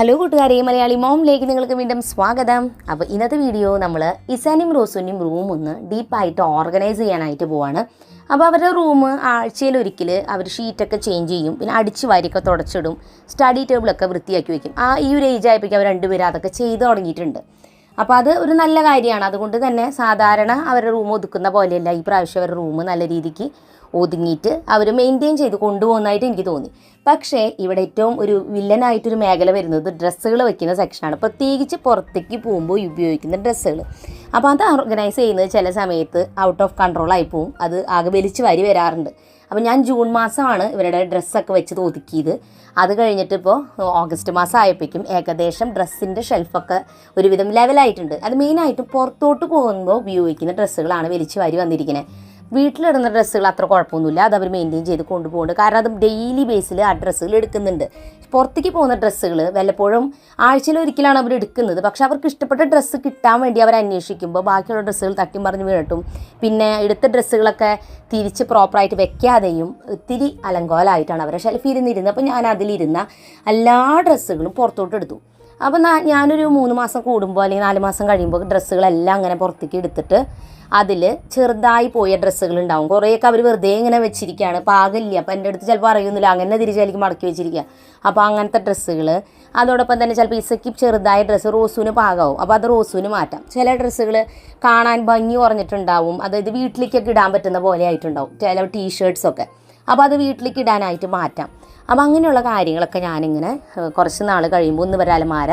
Hello കൂട്ടുകാരെ, മലയാളി മോമിലേക്ക് നിങ്ങൾക്ക് വീണ്ടും സ്വാഗതം. അപ്പോൾ ഇന്നത്തെ വീഡിയോ നമ്മൾ ഇസാനും റോസുവിൻ്റെയും റൂം ഒന്ന് ഡീപ്പായിട്ട് ഓർഗനൈസ് ചെയ്യാനായിട്ട് പോവാണ്. അപ്പോൾ അവരുടെ റൂം ആഴ്ചയിലൊരിക്കൽ അവർ ഷീറ്റൊക്കെ ചേഞ്ച് ചെയ്യും, പിന്നെ അടിച്ച് വാരിയൊക്കെ തുടച്ചിടും, സ്റ്റഡി ടേബിളൊക്കെ വൃത്തിയാക്കി വയ്ക്കും. ഈ ഒരു ഏജ് ആയപ്പോഴേക്കും അവർ രണ്ടുപേരും അതൊക്കെ ചെയ്ത് തുടങ്ങിയിട്ടുണ്ട്. അപ്പോൾ അത് ഒരു നല്ല കാര്യമാണ്. അതുകൊണ്ട് തന്നെ സാധാരണ അവരുടെ റൂം ഒതുക്കുന്ന പോലെയല്ല ഈ പ്രാവശ്യം അവരുടെ റൂം നല്ല രീതിക്ക് ഒതുങ്ങിയിട്ട് അവർ മെയിൻറ്റെയിൻ ചെയ്ത് കൊണ്ടുപോകുന്നതായിട്ട് എനിക്ക് തോന്നി. പക്ഷേ ഇവിടെ ഏറ്റവും ഒരു വില്ലനായിട്ടൊരു മേഖല വരുന്നത് ഡ്രസ്സുകൾ വയ്ക്കുന്ന സെക്ഷനാണ്, പ്രത്യേകിച്ച് പുറത്തേക്ക് പോകുമ്പോൾ ഉപയോഗിക്കുന്ന ഡ്രസ്സുകൾ. അപ്പോൾ അത് ഓർഗനൈസ് ചെയ്യുന്നത് ചില സമയത്ത് ഔട്ട് ഓഫ് കൺട്രോളായി പോവും, അത് ആകെ വലിച്ചു വാരി വരാറുണ്ട്. അപ്പോൾ ഞാൻ ജൂൺ മാസമാണ് ഇവരുടെ ഡ്രസ്സൊക്കെ വെച്ച് ഒതുക്കിയത്. അത് കഴിഞ്ഞിട്ട് ഇപ്പോൾ ഓഗസ്റ്റ് മാസം ആയപ്പോഴേക്കും ഏകദേശം ഡ്രസ്സിൻ്റെ ഷെൽഫൊക്കെ ഒരുവിധം ലെവലായിട്ടുണ്ട്. അത് മെയിനായിട്ടും പുറത്തോട്ട് പോകുമ്പോൾ ഉപയോഗിക്കുന്ന ഡ്രസ്സുകളാണ് വലിച്ചു വാരി വന്നിരിക്കുന്നത്. വീട്ടിലിടുന്ന ഡ്രസ്സുകൾ അത്ര കുഴപ്പമൊന്നുമില്ല, അത് അവർ മെയിൻറ്റെയിൻ ചെയ്ത് കൊണ്ടുപോകുന്നുണ്ട്. കാരണം അത് ഡെയിലി ബേസിൽ ആ ഡ്രസ്സുകൾ എടുക്കുന്നുണ്ട്. പുറത്തേക്ക് പോകുന്ന ഡ്രസ്സുകൾ വല്ലപ്പോഴും ആഴ്ചയിലൊരിക്കലാണ് അവർ എടുക്കുന്നത്. പക്ഷേ അവർക്ക് ഇഷ്ടപ്പെട്ട ഡ്രസ്സ് കിട്ടാൻ വേണ്ടി അവർ അന്വേഷിക്കുമ്പോൾ ബാക്കിയുള്ള ഡ്രസ്സുകൾ തട്ടിമറിഞ്ഞ് വീണിട്ടും പിന്നെ എടുത്ത ഡ്രസ്സുകളൊക്കെ തിരിച്ച് പ്രോപ്പറായിട്ട് വെക്കാതെയും ഇത്തിരി അലങ്കോലമായിട്ടാണ് അവരെ ഷെൽഫിൽ ഇരുന്നിരുന്നത്. അപ്പോൾ ഞാൻ അതിലിരുന്ന എല്ലാ ഡ്രസ്സുകളും പുറത്തോട്ട് എടുത്തു. അപ്പോൾ ഞാനൊരു 3 മാസം കൂടുമ്പോൾ അല്ലെങ്കിൽ 4 മാസം കഴിയുമ്പോൾ ഡ്രസ്സുകളെല്ലാം അങ്ങനെ പുറത്തേക്ക് എടുത്തിട്ട് അതിൽ ചെറുതായി പോയ ഡ്രസ്സുകളുണ്ടാവും. കുറേയൊക്കെ അവർ വെറുതെ ഇങ്ങനെ വെച്ചിരിക്കുകയാണ്, പാകമില്ല. അപ്പോൾ എൻ്റെ അടുത്ത് ചിലപ്പോൾ അറിയുന്നില്ല, അങ്ങനെ തിരിച്ചേക്ക് മടക്കി വെച്ചിരിക്കുക. അപ്പോൾ അങ്ങനത്തെ ഡ്രസ്സുകൾ, അതോടൊപ്പം തന്നെ ചിലപ്പോൾ ഇസയ്ക്ക് ചെറുതായ ഡ്രസ്സ് റോസുവിന് പാകമാവും, അപ്പോൾ അത് റോസുവിന് മാറ്റാം. ചില ഡ്രസ്സുകൾ കാണാൻ ഭംഗി കുറഞ്ഞിട്ടുണ്ടാവും, അതായത് വീട്ടിലേക്കൊക്കെ ഇടാൻ പറ്റുന്ന പോലെ ആയിട്ടുണ്ടാവും ചില ടീഷർട്ട്സൊക്കെ, അപ്പോൾ അത് വീട്ടിലേക്ക് ഇടാനായിട്ട് മാറ്റാം. അപ്പോൾ അങ്ങനെയുള്ള കാര്യങ്ങളൊക്കെ ഞാനിങ്ങനെ കുറച്ച് നാൾ കഴിയുമ്പോൾ ഒന്ന് അലമാര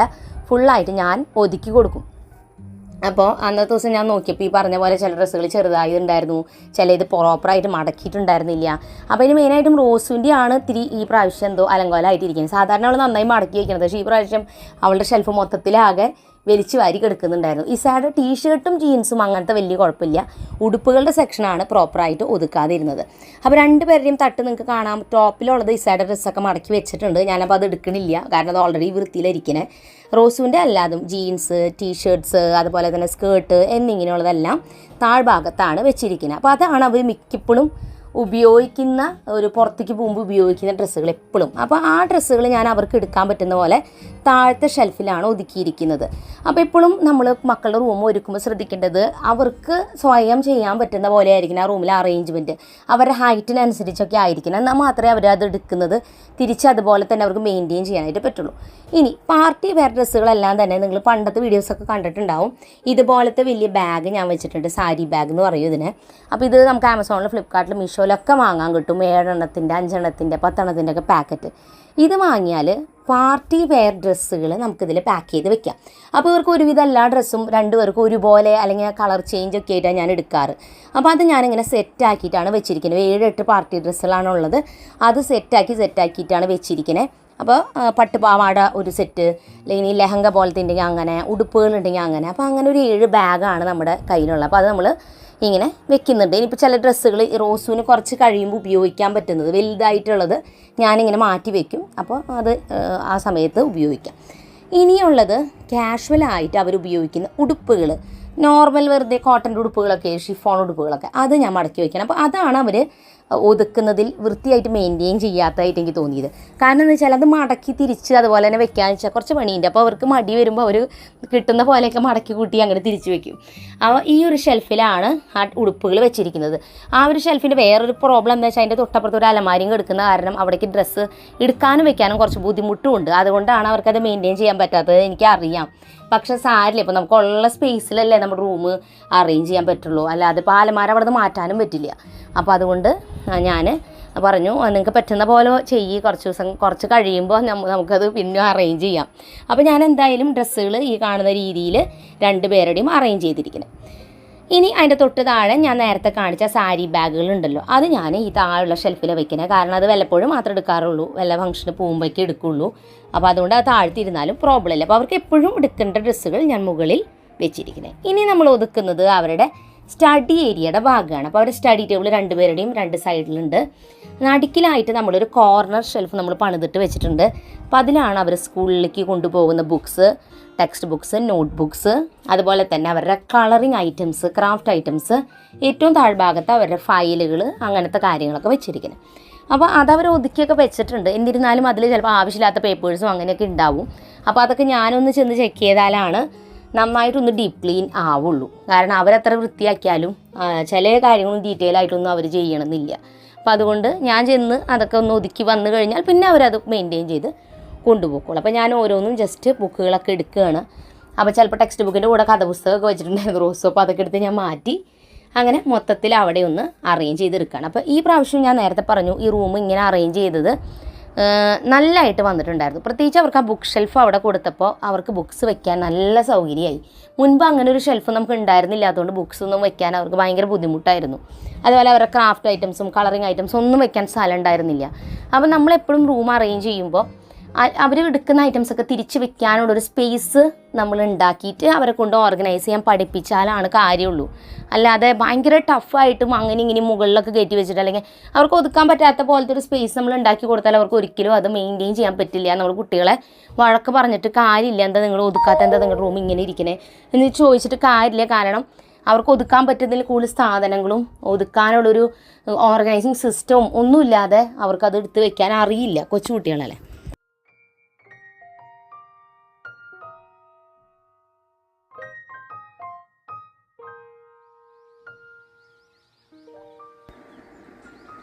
ഫുള്ളായിട്ട് ഞാൻ ഒതുക്കി കൊടുക്കും. അപ്പോൾ അന്നത്തെ ദിവസം ഞാൻ നോക്കിയപ്പോൾ ഈ പറഞ്ഞ പോലെ ചില ഡ്രസ്സുകൾ ചെറുതായിട്ടുണ്ടായിരുന്നു, ചില ഇത് പ്രോപ്പറായിട്ട് മടക്കിയിട്ടുണ്ടായിരുന്നില്ല. അപ്പോൾ ഇതിന് മെയിനായിട്ടും റോസുവിൻ്റെ ആണ് ഇത്തിരി ഈ പ്രാവശ്യം എന്തോ അലങ്കോലമായിട്ടിരിക്കുന്നത്. സാധാരണ അവൾ നന്നായി മടക്കി വയ്ക്കുന്നത്, പക്ഷേ ഈ പ്രാവശ്യം അവളുടെ ഷെൽഫ് മൊത്തത്തിലാകെ വലിച്ചു വാരി കിടക്കുന്നുണ്ടായിരുന്നു. ഇസായുടെ ടീഷർട്ടും ജീൻസും അങ്ങനത്തെ വലിയ കുഴപ്പമില്ല, ഉടുപ്പുകളുടെ സെക്ഷനാണ് പ്രോപ്പറായിട്ട് ഒതുക്കാതിരുന്നത്. അപ്പോൾ രണ്ടുപേരുടെയും തട്ട് നിങ്ങൾക്ക് കാണാം. ടോപ്പിലുള്ളത് ഇസായുടെ ഡ്രസ്സൊക്കെ മടക്കി വെച്ചിട്ടുണ്ട്, ഞാനപ്പോൾ അത് എടുക്കണില്ല, കാരണം അത് ഓൾറെഡി വൃത്തിയിലിരിക്കണേ. റോസുവിൻ്റെ അല്ലാതും ജീൻസ്, ടീഷർട്ട്സ്, അതുപോലെ തന്നെ സ്കേർട്ട് എന്നിങ്ങനെയുള്ളതെല്ലാം താഴ്ഭാഗത്താണ് വെച്ചിരിക്കുന്നത്. അപ്പോൾ അതാണ് അവർ മിക്കപ്പോഴും ഉപയോഗിക്കുന്ന, ഒരു പുറത്തേക്ക് പോകുമ്പോൾ ഉപയോഗിക്കുന്ന ഡ്രസ്സുകൾ എപ്പോഴും. അപ്പോൾ ആ ഡ്രസ്സുകൾ ഞാൻ അവർക്ക് എടുക്കാൻ പറ്റുന്ന പോലെ താഴത്തെ ഷെൽഫിലാണ് ഒതുക്കിയിരിക്കുന്നത്. അപ്പോൾ എപ്പോഴും നമ്മൾ മക്കളുടെ റൂം ഒരുക്കുമ്പോൾ ശ്രദ്ധിക്കേണ്ടത് അവർക്ക് സ്വയം ചെയ്യാൻ പറ്റുന്ന പോലെ ആയിരിക്കണം ആ റൂമിലെ അറേഞ്ച്മെൻറ്റ്, അവരുടെ ഹൈറ്റിനനുസരിച്ചൊക്കെ ആയിരിക്കണം. എന്നാൽ മാത്രമേ അവർ അത് എടുക്കുന്നത് തിരിച്ച് അതുപോലെ തന്നെ അവർക്ക് മെയിൻറ്റെയിൻ ചെയ്യാനായിട്ട് പറ്റുള്ളൂ. ഇനി പാർട്ടി വെയർ ഡ്രസ്സുകളെല്ലാം തന്നെ നിങ്ങൾ പണ്ടത്തെ വീഡിയോസൊക്കെ കണ്ടിട്ടുണ്ടാവും. ഇതുപോലത്തെ വലിയ ബാഗ് ഞാൻ വെച്ചിട്ടുണ്ട്, സാരി ബാഗ് എന്ന് പറയും ഇതിന്. അപ്പോൾ ഇത് നമുക്ക് ആമസോണിൽ, ഫ്ലിപ്കാർട്ടിൽ, മീഷോയിലൊക്കെ വാങ്ങാൻ കിട്ടും. 7 എണ്ണത്തിൻ്റെ 5 എണ്ണത്തിൻ്റെ 10 എണ്ണത്തിൻ്റെ ഒക്കെ പാക്കറ്റ്. ഇത് വാങ്ങിയാൽ പാർട്ടി വെയർ ഡ്രസ്സുകൾ നമുക്കിതിൽ പാക്ക് ചെയ്ത് വെക്കാം. അപ്പോൾ ഇവർക്ക് ഒരുവിധം എല്ലാ ഡ്രസ്സും രണ്ടുപേർക്കും ഒരുപോലെ അല്ലെങ്കിൽ കളർ ചേഞ്ച് ഒക്കെ ആയിട്ടാണ് ഞാൻ എടുക്കാറ്. അപ്പോൾ അത് ഞാനിങ്ങനെ സെറ്റാക്കിയിട്ടാണ് വെച്ചിരിക്കുന്നത്. 7-8 പാർട്ടി ഡ്രസ്സുകളാണുള്ളത്, അത് സെറ്റാക്കിയിട്ടാണ് വെച്ചിരിക്കുന്നത്. അപ്പോൾ പട്ടുപാവാട ഒരു സെറ്റ്, അല്ലെങ്കിൽ ലെഹങ്ക പോലത്തെ ഉണ്ടെങ്കിൽ അങ്ങനെ, ഉടുപ്പുകളുണ്ടെങ്കിൽ അങ്ങനെ. അപ്പോൾ അങ്ങനെ ഒരു 7 ബാഗാണ് നമ്മുടെ കയ്യിലുള്ളത്. അപ്പോൾ അത് നമ്മൾ ഇങ്ങനെ വെക്കുന്നുണ്ട്. ഇനിയിപ്പോൾ ചില ഡ്രസ്സുകൾ റോസുവിന് കുറച്ച് കഴിയുമ്പോൾ ഉപയോഗിക്കാൻ പറ്റുന്നത് വലുതായിട്ടുള്ളത് ഞാനിങ്ങനെ മാറ്റി വയ്ക്കും, അപ്പോൾ അത് ആ സമയത്ത് ഉപയോഗിക്കാം. ഇനിയുള്ളത് കാഷ്വലായിട്ട് അവർ ഉപയോഗിക്കുന്ന ഉടുപ്പുകൾ, നോർമൽ വെറുതെ കോട്ടൻ്റെ ഉടുപ്പുകളൊക്കെ, ഷിഫോൺ ഉടുപ്പുകളൊക്കെ, അത് ഞാൻ മടക്കി വയ്ക്കണം. അപ്പോൾ അതാണ് അവർ ഒതുക്കുന്നതിൽ വൃത്തിയായിട്ട് മെയിൻറ്റെയിൻ ചെയ്യാത്തതായിട്ട് എനിക്ക് തോന്നിയത്. കാരണം എന്ന് വെച്ചാൽ അത് മടക്കി തിരിച്ച് അതുപോലെ തന്നെ വെക്കാന്ന് വെച്ചാൽ കുറച്ച് പണിയുണ്ട്. അപ്പോൾ അവർക്ക് മടി വരുമ്പോൾ അവർ കിട്ടുന്ന പോലെയൊക്കെ മടക്കി കൂട്ടി അങ്ങനെ തിരിച്ച് വെക്കും. അപ്പോൾ ഈ ഒരു ഷെൽഫിലാണ് ആ ഉടുപ്പുകൾ വെച്ചിരിക്കുന്നത്. ആ ഒരു ഷെൽഫിൻ്റെ വേറൊരു പ്രോബ്ലം എന്താ വെച്ചാൽ അതിൻ്റെ തൊട്ടപ്പുറത്ത് ഒരു അലമാരിയും കിടക്കുന്ന കാരണം അവിടേക്ക് ഡ്രസ്സ് എടുക്കാനും വെക്കാനും കുറച്ച് ബുദ്ധിമുട്ടുമുണ്ട്. അതുകൊണ്ടാണ് അവർക്കത് മെയിൻറ്റെയിൻ ചെയ്യാൻ പറ്റാത്തത്, എനിക്കറിയാം. പക്ഷേ സാരില്ല, ഇപ്പോൾ നമുക്കുള്ള സ്പേസിലല്ലേ നമ്മുടെ റൂം അറേഞ്ച് ചെയ്യാൻ പറ്റുള്ളൂ, അല്ലാതെ ഇപ്പോൾ അലമാര അവിടെ നിന്ന് മാറ്റാനും പറ്റില്ല. അപ്പോൾ അതുകൊണ്ട് ഞാൻ പറഞ്ഞു നിങ്ങൾക്ക് പറ്റുന്ന പോലെ ചെയ്യ്, കുറച്ച് കഴിയുമ്പോൾ നമുക്കത് പിന്നെ അറേഞ്ച് ചെയ്യാം. അപ്പോൾ ഞാൻ എന്തായാലും ഡ്രസ്സുകൾ ഈ കാണുന്ന രീതിയിൽ 2 പേരുടെയും അറേഞ്ച് ചെയ്തിരിക്കുന്നത്. ഇനി അതിൻ്റെ തൊട്ട് താഴെ ഞാൻ നേരത്തെ കാണിച്ച സാരി ബാഗുകളുണ്ടല്ലോ, അത് ഞാൻ ഈ താഴെയുള്ള ഷെൽഫിൽ വെക്കുന്നത്. കാരണം അത് വല്ലപ്പോഴും മാത്രമേ എടുക്കാറുള്ളൂ, വല്ല ഫംഗ്ഷന് പോകുമ്പോഴേക്ക് എടുക്കുള്ളൂ. അപ്പോൾ അതുകൊണ്ട് അത് താഴ്ത്തിരുന്നാലും പ്രോബ്ലം ഇല്ല. അപ്പോൾ അവർക്ക് എപ്പോഴും എടുക്കേണ്ട ഡ്രസ്സുകൾ ഞാൻ മുകളിൽ വെച്ചിരിക്കുന്നത്. ഇനി നമ്മൾ ഒതുക്കുന്നത് അവരുടെ സ്റ്റഡി ഏരിയയുടെ ഭാഗമാണ്. അപ്പോൾ അവരുടെ സ്റ്റഡി ടേബിൾ 2 പേരുടെയും 2 സൈഡിലുണ്ട്. നടുക്കിലായിട്ട് നമ്മളൊരു കോർണർ ഷെൽഫ് നമ്മൾ പണിതിട്ട് വെച്ചിട്ടുണ്ട്. അപ്പോൾ അതിലാണ് അവർ സ്കൂളിലേക്ക് കൊണ്ടുപോകുന്ന books, text books, not books, അതുപോലെ തന്നെ അവരുടെ കളറിങ് ഐറ്റംസ്, ക്രാഫ്റ്റ് ഐറ്റംസ്, ഏറ്റവും താഴ്ഭാഗത്ത് അവരുടെ ഫയലുകൾ, അങ്ങനത്തെ കാര്യങ്ങളൊക്കെ വെച്ചിരിക്കുന്നത്. അപ്പോൾ അതവർ ഒതുക്കിയൊക്കെ വെച്ചിട്ടുണ്ട്. എന്നിരുന്നാലും അതിൽ ചിലപ്പോൾ ആവശ്യമില്ലാത്ത പേപ്പേഴ്സും അങ്ങനെയൊക്കെ ഉണ്ടാവും. അപ്പോൾ അതൊക്കെ ഞാനൊന്ന് ചെന്ന് ചെക്ക് ചെയ്താലാണ് നന്നായിട്ടൊന്ന് ഡീപ്പ് ക്ലീൻ ആവുള്ളൂ. കാരണം അവരത്ര വൃത്തിയാക്കിയാലും ചില കാര്യങ്ങളും ഡീറ്റെയിൽ ആയിട്ടൊന്നും അവർ ചെയ്യണമെന്നില്ല. അപ്പോൾ അതുകൊണ്ട് ഞാൻ ചെന്ന് അതൊക്കെ ഒന്ന് ഒതുക്കി വന്നു കഴിഞ്ഞാൽ പിന്നെ അവരത് മെയിൻറ്റെയിൻ ചെയ്ത് കൊണ്ടുപോകുള്ളൂ. അപ്പോൾ ഞാൻ ഓരോന്നും ജസ്റ്റ് ബുക്കുകളൊക്കെ എടുക്കുകയാണ്. അപ്പോൾ ചിലപ്പോൾ ടെക്സ്റ്റ് ബുക്കിൻ്റെ കൂടെ കഥപുസ്തകമൊക്കെ വെച്ചിട്ടുണ്ടായിരുന്നു റോസ്. അപ്പോൾ അതൊക്കെ എടുത്ത് ഞാൻ മാറ്റി അങ്ങനെ മൊത്തത്തിൽ അവിടെ ഒന്ന് അറേഞ്ച് ചെയ്തെടുക്കുകയാണ്. അപ്പോൾ ഈ പ്രാവശ്യം ഞാൻ നേരത്തെ പറഞ്ഞു ഈ റൂം ഇങ്ങനെ അറേഞ്ച് ചെയ്തത് നല്ലതായിട്ട് വന്നിട്ടുണ്ടായിരുന്നു. പ്രത്യേകിച്ച് അവർക്ക് ആ ബുക്ക് ഷെൽഫ് അവിടെ കൊടുത്തപ്പോൾ അവർക്ക് ബുക്സ് വെക്കാൻ നല്ല സൗകര്യമായി. മുൻപ് അങ്ങനെ ഒരു ഷെൽഫ് നമുക്ക് ഉണ്ടായിരുന്നില്ല. അതുകൊണ്ട് ബുക്സ് ഒന്നും വെക്കാൻ അവർക്ക് ഭയങ്കര ബുദ്ധിമുട്ടായിരുന്നു. അതുപോലെ അവരുടെ ക്രാഫ്റ്റ് ഐറ്റംസും കളറിങ് ഐറ്റംസും ഒന്നും വെക്കാൻ സ്ഥലം ഉണ്ടായിരുന്നില്ല. അപ്പോൾ നമ്മളെപ്പോഴും റൂം അറേഞ്ച് ചെയ്യുമ്പോൾ അവർ എടുക്കുന്ന ഐറ്റംസൊക്കെ തിരിച്ച് വെക്കാനുള്ളൊരു സ്പേസ് നമ്മൾ ഉണ്ടാക്കിയിട്ട് അവരെ കൊണ്ട് ഓർഗനൈസ് ചെയ്യാൻ പഠിപ്പിച്ചാലാണ് കാര്യമുള്ളൂ. അല്ലാതെ ഭയങ്കര ടഫായിട്ടും അങ്ങനെ ഇങ്ങനെ മുകളിലൊക്കെ കയറ്റി വെച്ചിട്ട് അല്ലെങ്കിൽ അവർക്ക് ഒതുക്കാൻ പറ്റാത്ത പോലത്തെ ഒരു സ്പേസ് നമ്മൾ ഉണ്ടാക്കി കൊടുത്താൽ അവർക്ക് ഒരിക്കലും അത് മെയിൻറ്റെയിൻ ചെയ്യാൻ പറ്റില്ല. നമ്മൾ കുട്ടികളെ വഴക്ക് പറഞ്ഞിട്ട് കാര്യമില്ല, എന്താ നിങ്ങൾ ഒതുക്കാത്ത, എന്താ നിങ്ങളുടെ റൂം ഇങ്ങനെ ഇരിക്കണേ എന്ന് ചോദിച്ചിട്ട് കാര്യമില്ല. കാരണം അവർക്ക് ഒതുക്കാൻ പറ്റുന്നതിൽ കൂടുതൽ സാധനങ്ങളും ഒതുക്കാനുള്ളൊരു ഓർഗനൈസിങ് സിസ്റ്റവും ഒന്നുമില്ലാതെ അവർക്കത് എടുത്ത് വെക്കാൻ അറിയില്ല. കൊച്ചു കുട്ടികളല്ലേ.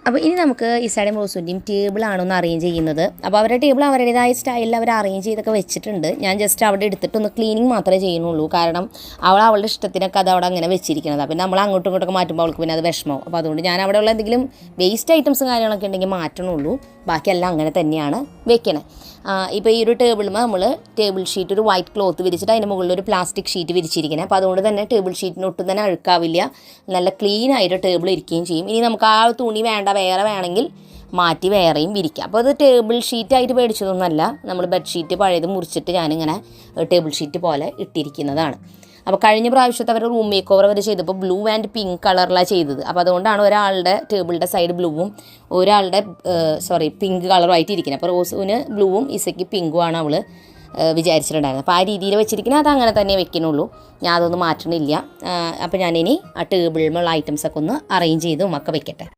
അപ്പോൾ ഇനി നമുക്ക് ഇസായുടെയും റോസുവിൻ്റെയും ടേബിളാണോ ഒന്ന് അറേഞ്ച് ചെയ്യുന്നത്. അപ്പോൾ അവരുടെ ടേബിൾ അവരുടേതായ സ്റ്റൈലിൽ അവർ അറേഞ്ച് ചെയ്തൊക്കെ വെച്ചിട്ടുണ്ട്. ഞാൻ ജസ്റ്റ് അവിടെ എടുത്തിട്ടൊന്ന് ക്ലീനിങ് മാത്രമേ ചെയ്യുന്നുള്ളൂ. കാരണം അവളുടെ ഇഷ്ടത്തിനൊക്കെ അത് അവിടെ അങ്ങനെ വെച്ചിരിക്കുന്നത്. പിന്നെ നമ്മൾ അങ്ങോട്ടും ഇങ്ങോട്ടൊക്കെ മാറ്റുമ്പോൾ അവൾക്ക് പിന്നെ അത് വിഷമവും. അപ്പോൾ അതുകൊണ്ട് ഞാൻ അവിടെ ഉള്ള എന്തെങ്കിലും വേസ്റ്റ് ഐറ്റംസും കാര്യങ്ങളൊക്കെ ഉണ്ടെങ്കിൽ മാറ്റണുള്ളൂ. ബാക്കിയെല്ലാം അങ്ങനെ തന്നെയാണ് വെക്കണേ. ഇപ്പോൾ ഈ ഒരു ടേബിളിൽ നമ്മൾ ടേബിൾ ഷീറ്റ് ഒരു വൈറ്റ് ക്ലോത്ത് വിരിച്ചിട്ട് അതിൻ്റെ മുകളിൽ ഒരു പ്ലാസ്റ്റിക് ഷീറ്റ് വിരിച്ചിരിക്കുന്നത്. അപ്പോൾ അതുകൊണ്ട് തന്നെ ടേബിൾ ഷീറ്റിന് ഒട്ടും തന്നെ അഴുക്കാവില്ല. നല്ല ക്ലീൻ ആയിട്ട് ടേബിൾ ഇരിക്കുകയും ചെയ്യും. ഇനി നമുക്ക് ആ തുണി വേണ്ട, വേറെ വേണമെങ്കിൽ മാറ്റി വേറെയും വിരിക്കാം. അപ്പോൾ അത് ടേബിൾ ഷീറ്റായിട്ട് മേടിച്ചതൊന്നുമല്ല. നമ്മൾ ബെഡ്ഷീറ്റ് പഴയത് മുറിച്ചിട്ട് ഞാനിങ്ങനെ ടേബിൾ ഷീറ്റ് പോലെ ഇട്ടിരിക്കുന്നതാണ്. അപ്പോൾ കഴിഞ്ഞ പ്രാവശ്യത്തെ അവരുടെ റൂം മേക്ക് ഓവർ അവർ ചെയ്തപ്പോൾ ബ്ലൂ ആൻഡ് പിങ്ക് കളറിലാണ് ചെയ്തത്. അപ്പോൾ അതുകൊണ്ടാണ് ഒരാളുടെ ടേബിളിൻ്റെ സൈഡ് ബ്ലൂവും ഒരാളുടെ പിങ്ക് കളറുമായിട്ട് ഇരിക്കുന്നത്. അപ്പോൾ റോസുവിന് ബ്ലൂവും ഇസയ്ക്ക് പിങ്കും ആണ് അവൾ വിചാരിച്ചിട്ടുണ്ടായിരുന്നത്. അപ്പോൾ ആ രീതിയിൽ വെച്ചിരിക്കുന്നത് അത് അങ്ങനെ തന്നെ വെക്കണുള്ളൂ. ഞാൻ അതൊന്നും മാറ്റണില്ല. അപ്പോൾ ഞാനിനി ആ ടേബിളിലുള്ള ഐറ്റംസൊക്കെ ഒന്ന് അറേഞ്ച് ചെയ്ത് ഉമ്മക്കെ വെക്കട്ടെ.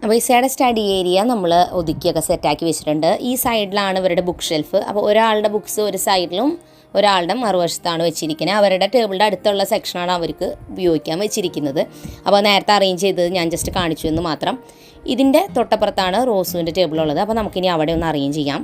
അപ്പോൾ ഇസയുടെ സ്റ്റഡി ഏരിയ നമ്മൾ ഒതുക്കിയൊക്കെ സെറ്റാക്കി വെച്ചിട്ടുണ്ട്. ഈ സൈഡിലാണ് ഇവരുടെ ബുക്ക് ഷെൽഫ്. അപ്പോൾ ഒരാളുടെ ബുക്സ് ഒരു സൈഡിലും ഒരാളുടെ മറുവശത്താണ് വെച്ചിരിക്കുന്നത്. അവരുടെ ടേബിളിൻ്റെ അടുത്തുള്ള സെക്ഷനാണ് അവർക്ക് ഉപയോഗിക്കാൻ വെച്ചിരിക്കുന്നത്. അപ്പോൾ നേരത്തെ അറേഞ്ച് ചെയ്തത് ഞാൻ ജസ്റ്റ് കാണിച്ചു എന്ന് മാത്രം. ഇതിൻ്റെ തൊട്ടപ്പുറത്താണ് റോസുവിൻ്റെ ടേബിളുള്ളത്. അപ്പോൾ നമുക്കിനി അവിടെ ഒന്ന് അറേഞ്ച് ചെയ്യാം.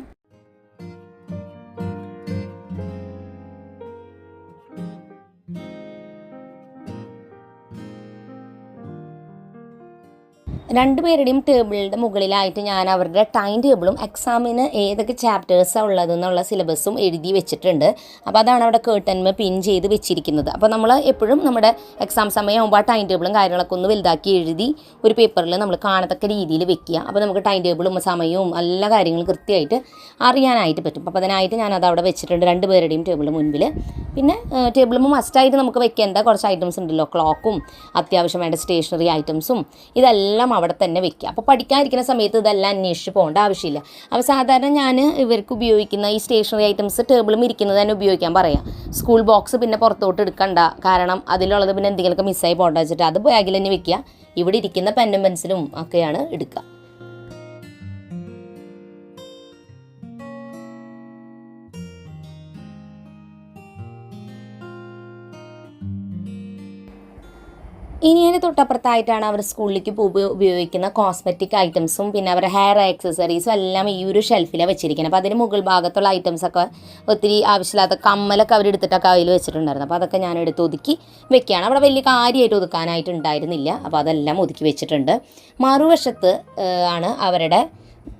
രണ്ടുപേരുടെയും ടേബിളിൻ്റെ മുകളിലായിട്ട് ഞാൻ അവരുടെ ടൈം ടേബിളും എക്സാമിന് ഏതൊക്കെ ചാപ്റ്റേഴ്സാണ് ഉള്ളതെന്നുള്ള സിലബസും എഴുതി വെച്ചിട്ടുണ്ട്. അപ്പോൾ അതാണ് അവിടെ കേർട്ടൻമേ പിൻ ചെയ്ത് വെച്ചിരിക്കുന്നത്. അപ്പോൾ നമ്മൾ എപ്പോഴും നമ്മുടെ എക്സാം സമയമാകുമ്പോൾ ആ ടൈം ടേബിളും കാര്യങ്ങളൊക്കെ ഒന്ന് വലുതാക്കി എഴുതി ഒരു പേപ്പറിൽ നമ്മൾ കാണത്തക്ക രീതിയിൽ വെക്കുക. അപ്പോൾ നമുക്ക് ടൈം ടേബിളും സമയവും എല്ലാ കാര്യങ്ങളും കൃത്യമായിട്ട് അറിയാനായിട്ട് പറ്റും. അപ്പോൾ അതിനായിട്ട് ഞാനത് അവിടെ വെച്ചിട്ടുണ്ട് രണ്ടുപേരുടെയും ടേബിളിന് മുൻപിൽ. പിന്നെ ടേബിളുമ്പോൾ മസ്റ്റായിട്ട് നമുക്ക് വെക്കേണ്ട കുറച്ച് ഐറ്റംസ് ഉണ്ടല്ലോ, ക്ലോക്കും അത്യാവശ്യം വേണ്ട സ്റ്റേഷനറി ഐറ്റംസും ഇതെല്ലാം അവിടെ തന്നെ വെക്കുക. അപ്പോൾ പഠിക്കാതിരിക്കുന്ന സമയത്ത് ഇതെല്ലാം അന്വേഷിച്ച് പോകേണ്ട ആവശ്യമില്ല. അപ്പോൾ സാധാരണ ഞാൻ ഇവർക്ക് ഉപയോഗിക്കുന്ന ഈ സ്റ്റേഷനറി ഐറ്റംസ് ടേബിളും ഇരിക്കുന്നത് തന്നെ ഉപയോഗിക്കാൻ പറയാം. സ്കൂൾ ബോക്സ് പിന്നെ പുറത്തോട്ട് എടുക്കണ്ട, കാരണം അതിലുള്ളത് പിന്നെ എന്തെങ്കിലുമൊക്കെ മിസ്സായി പോകേണ്ട വെച്ചിട്ട് അത് ബാഗിൽ തന്നെ വെക്കുക. ഇവിടെ ഇരിക്കുന്ന പെന്നും പെൻസിലും ഒക്കെയാണ് എടുക്കുക. ഇനി അതിന് തൊട്ടപ്പുറത്തായിട്ടാണ് അവർ സ്കൂളിലേക്ക് ഉപയോഗിക്കുന്ന കോസ്മെറ്റിക് ഐറ്റംസും പിന്നെ അവരുടെ ഹെയർ ആക്സസറീസും എല്ലാം ഈ ഒരു ഷെൽഫിലാണ് വെച്ചിരിക്കുന്നത്. അപ്പോൾ അതിന് മുകൾ ഭാഗത്തുള്ള ഐറ്റംസൊക്കെ ഒത്തിരി ആവശ്യമില്ലാത്ത കമ്മലൊക്കെ അവരെടുത്തിട്ടൊക്കെ അതിൽ വെച്ചിട്ടുണ്ടായിരുന്നു. അപ്പോൾ അതൊക്കെ ഞാൻ എടുത്ത് ഒതുക്കി വെക്കുകയാണ്. അവിടെ വലിയ കാര്യമായിട്ട് ഒതുക്കാനായിട്ടുണ്ടായിരുന്നില്ല. അപ്പോൾ അതെല്ലാം ഒതുക്കി വെച്ചിട്ടുണ്ട്. മറുവശത്ത് ആണ് അവരുടെ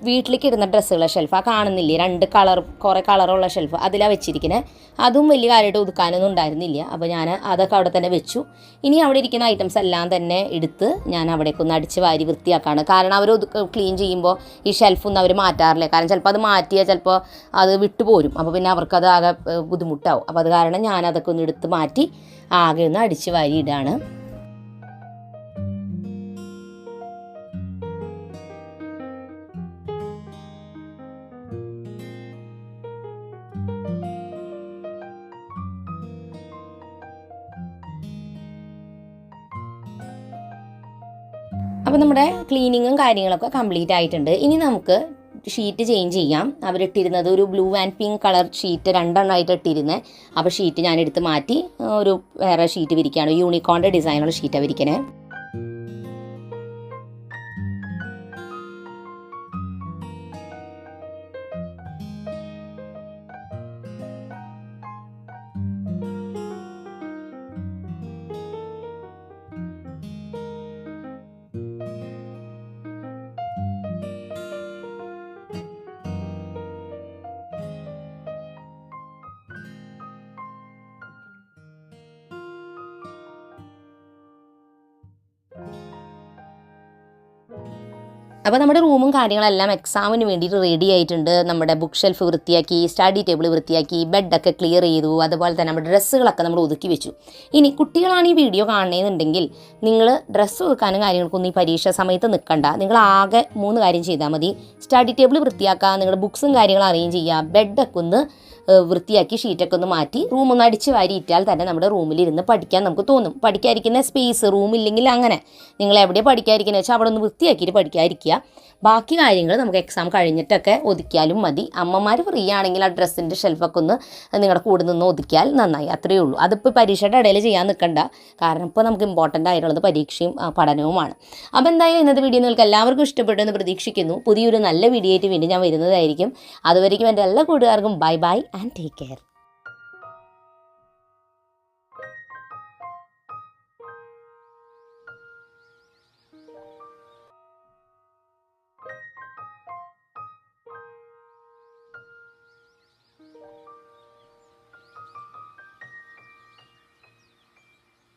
വീട്ടിലേക്ക് ഇടുന്ന ഡ്രസ്സുകളുടെ ഷെൽഫ്. ആ കാണുന്നില്ലേ, 2 കുറേ കളറുള്ള ഷെൽഫ്, അതിലാണ് വെച്ചിരിക്കുന്നത്. അതും വലിയ കാര്യമായിട്ട് ഒതുക്കാനൊന്നും ഉണ്ടായിരുന്നില്ല. അപ്പോൾ ഞാൻ അതൊക്കെ അവിടെ തന്നെ വെച്ചു. ഇനി അവിടെ ഇരിക്കുന്ന ഐറ്റംസ് എല്ലാം തന്നെ എടുത്ത് ഞാൻ അവിടേക്കൊന്ന് അടിച്ച് വാരി വൃത്തിയാക്കാണ്. കാരണം അവർ ക്ലീൻ ചെയ്യുമ്പോൾ ഈ ഷെൽഫൊന്നും അവർ മാറ്റാറില്ല. കാരണം ചിലപ്പോൾ അത് മാറ്റിയാൽ ചിലപ്പോൾ അത് വിട്ടുപോരും. അപ്പോൾ പിന്നെ അവർക്കത് ആകെ ബുദ്ധിമുട്ടാവും. അപ്പോൾ അത് കാരണം ഞാൻ അതൊക്കെ ഒന്ന് എടുത്ത് മാറ്റി ആകെ ഒന്ന് അടിച്ച് വാരി ഇടാണ്. അപ്പോൾ നമ്മുടെ ക്ലീനിങ്ങും കാര്യങ്ങളൊക്കെ കംപ്ലീറ്റ് ആയിട്ടുണ്ട്. ഇനി നമുക്ക് ഷീറ്റ് ചേഞ്ച് ചെയ്യാം. അവരിട്ടിരുന്നത് ഒരു blue and pink colour sheet 2 എണ്ണമായിട്ട് ഇട്ടിരുന്നത്. അപ്പോൾ ഷീറ്റ് ഞാനെടുത്ത് മാറ്റി ഒരു വേറെ ഷീറ്റ് വിരിക്കുകയാണ്. യൂണിക്കോണിൻ്റെ ഡിസൈനുള്ള ഷീറ്റാണ് വിരിക്കണേ. അപ്പോൾ നമ്മുടെ റൂമും കാര്യങ്ങളെല്ലാം എക്സാമിന് വേണ്ടിയിട്ട് റെഡി ആയിട്ടുണ്ട്. നമ്മുടെ ബുക്ക് ഷെൽഫ് വൃത്തിയാക്കി, സ്റ്റഡി ടേബിൾ വൃത്തിയാക്കി, ബെഡൊക്കെ ക്ലിയർ ചെയ്തു. അതുപോലെ തന്നെ നമ്മുടെ ഡ്രസ്സുകളൊക്കെ നമ്മൾ ഒതുക്കി വെച്ചു. ഇനി കുട്ടികളാണ് ഈ വീഡിയോ കാണുന്നതെന്നുണ്ടെങ്കിൽ നിങ്ങൾ ഡ്രസ്സ് ഒതുക്കാനും കാര്യങ്ങൾക്കൊന്നും ഈ പരീക്ഷ സമയത്ത് നിൽക്കണ്ട. നിങ്ങൾ ആകെ 3 കാര്യം ചെയ്താൽ മതി. സ്റ്റഡി ടേബിൾ വൃത്തിയാക്കുക, നിങ്ങളുടെ ബുക്സും കാര്യങ്ങളും അറേഞ്ച് ചെയ്യുക, ബെഡൊക്കെ ഒന്ന് വൃത്തിയാക്കി ഷീറ്റൊക്കെ ഒന്ന് മാറ്റി റൂമൊന്ന് അടിച്ച് വാരിയിട്ടാൽ തന്നെ നമ്മുടെ റൂമിലിരുന്ന് പഠിക്കാൻ നമുക്ക് തോന്നും. പഠിക്കാതിരിക്കുന്ന സ്പേസ് റൂമില്ലെങ്കിൽ അങ്ങനെ നിങ്ങൾ എവിടെയാണ് പഠിക്കാതിരിക്കുന്നത് വെച്ചാൽ അവിടെ ഒന്ന് വൃത്തിയാക്കിയിട്ട് പഠിക്കാതിരിക്കുക. ബാക്കി കാര്യങ്ങൾ നമുക്ക് എക്സാം കഴിഞ്ഞിട്ടൊക്കെ ഒതുക്കിയാലും മതി. അമ്മമാർ ഫ്രീ ആണെങ്കിൽ ആ ഡ്രസ്സിൻ്റെ ഷെൽഫൊക്കെ ഒന്ന് നിങ്ങളുടെ കൂടെ നിന്ന് ഒതുക്കിയാൽ നന്നായി. അത്രയേ ഉള്ളൂ. അതിപ്പോൾ പരീക്ഷയുടെ ഇടയിൽ ചെയ്യാൻ നിൽക്കണ്ട, കാരണം ഇപ്പോൾ നമുക്ക് ഇമ്പോർട്ടൻ്റ് ആയിട്ടുള്ളത് പരീക്ഷയും പഠനവുമാണ്. അപ്പോൾ എന്തായാലും ഇന്നത്തെ വീഡിയോ നിങ്ങൾക്ക് എല്ലാവർക്കും ഇഷ്ടപ്പെട്ടെന്ന് പ്രതീക്ഷിക്കുന്നു. പുതിയൊരു നല്ല വീഡിയോ ആയിട്ട് വീണ്ടും ഞാൻ വരുന്നതായിരിക്കും. അതുവരേക്കും എൻ്റെ എല്ലാ കൂട്ടുകാർക്കും bye bye and take care.